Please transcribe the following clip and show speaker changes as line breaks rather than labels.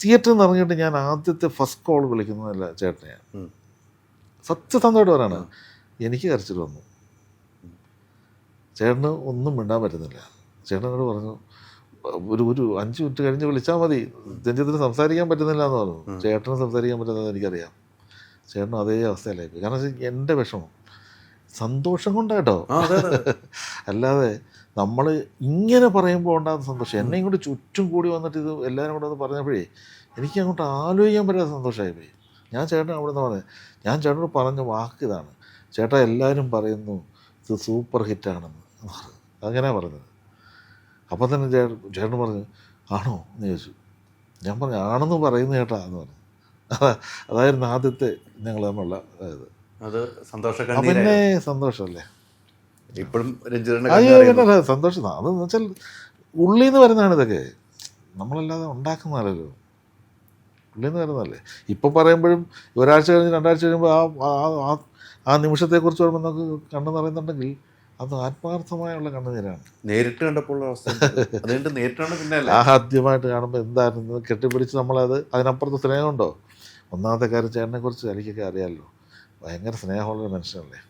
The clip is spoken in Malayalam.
തിയേറ്ററിൽ നിന്ന് ഇറങ്ങിയിട്ട് ഞാൻ ആദ്യത്തെ ഫസ്റ്റ് കോൾ വിളിക്കുന്നതല്ല ചേട്ടനെയാണ്. സത്യസന്ധമായിട്ട് പറയാണ്, എനിക്ക് കരച്ചിൽ വന്നു. ചേട്ടന് ഒന്നും മിണ്ടാൻ പറ്റുന്നില്ല. ചേട്ടനോട് പറഞ്ഞു, ഒരു 5 മിനിറ്റ് കഴിഞ്ഞ് വിളിച്ചാൽ മതി, രഞ്ജിത്തിന് സംസാരിക്കാൻ പറ്റുന്നില്ല എന്ന് പറഞ്ഞു. ചേട്ടന് സംസാരിക്കാൻ പറ്റുന്നത് എനിക്കറിയാം. ചേട്ടനും അതേ അവസ്ഥയിലായിപ്പോയി. കാരണം വെച്ചാൽ എൻ്റെ വിഷമം സന്തോഷം കൊണ്ടാട്ടോ, അല്ലാതെ നമ്മൾ ഇങ്ങനെ പറയുമ്പോൾ ഉണ്ടാകുന്ന സന്തോഷം. എന്നെയും കൂടി ചുറ്റും കൂടി വന്നിട്ട് ഇത് എല്ലാവരും കൂടെ ഒന്ന് പറഞ്ഞപ്പോഴേ എനിക്ക് അങ്ങോട്ട് ആലോചിക്കാൻ പറ്റാത്ത സന്തോഷമായിപ്പോയി. ഞാൻ ചേട്ടൻ അവിടെ നിന്ന് പറഞ്ഞത്, ഞാൻ ചേട്ടനോട് പറഞ്ഞ വാക്ക് ഇതാണ്, ചേട്ടാ എല്ലാവരും പറയുന്നു ഇത് സൂപ്പർ ഹിറ്റാണെന്ന്. അങ്ങനെയാണ് പറഞ്ഞത്. അപ്പം തന്നെ ചേട്ടൻ പറഞ്ഞു, ആണോ എന്ന് ചോദിച്ചു. ഞാൻ പറഞ്ഞു, ആണെന്ന് പറയുന്നു ചേട്ടാ എന്ന് പറഞ്ഞു. അതായിരുന്നു ആദ്യത്തെ ഞങ്ങൾ തമ്മിലുള്ള ഇത്.
അത് സന്തോഷം.
പിന്നെ സന്തോഷമല്ലേ
ഇപ്പോഴും
സന്തോഷം. അതെന്ന് വെച്ചാൽ ഉള്ളിൽ നിന്ന് വരുന്നതാണ് ഇതൊക്കെ, നമ്മളല്ലാതെ ഉണ്ടാക്കുന്നതല്ലോ, ഉള്ളിൽ നിന്ന് വരുന്നതല്ലേ. ഇപ്പം പറയുമ്പോഴും ഒരാഴ്ച കഴിഞ്ഞ് 2 ആഴ്ച കഴിയുമ്പോൾ ആ നിമിഷത്തെക്കുറിച്ച് പറയുമ്പോൾ നമുക്ക് കണ്ണ് നിറയുന്നുണ്ടെങ്കിൽ അത് ആത്മാർത്ഥമായുള്ള കണ്ണുനീരാണ്.
നേരിട്ട് കണ്ടപ്പോൾ
ആദ്യമായിട്ട് കാണുമ്പോൾ എന്തായിരുന്നു കെട്ടിപ്പിടിച്ച് നമ്മളത്, അതിനപ്പുറത്ത് സ്നേഹമുണ്ടോ? ഒന്നാമത്തെ കാര്യം ചേട്ടനെക്കുറിച്ച് എനിക്കൊക്കെ അറിയാമല്ലോ, ഭയങ്കര സ്നേഹമുള്ളൊരു മനുഷ്യനല്ലേ.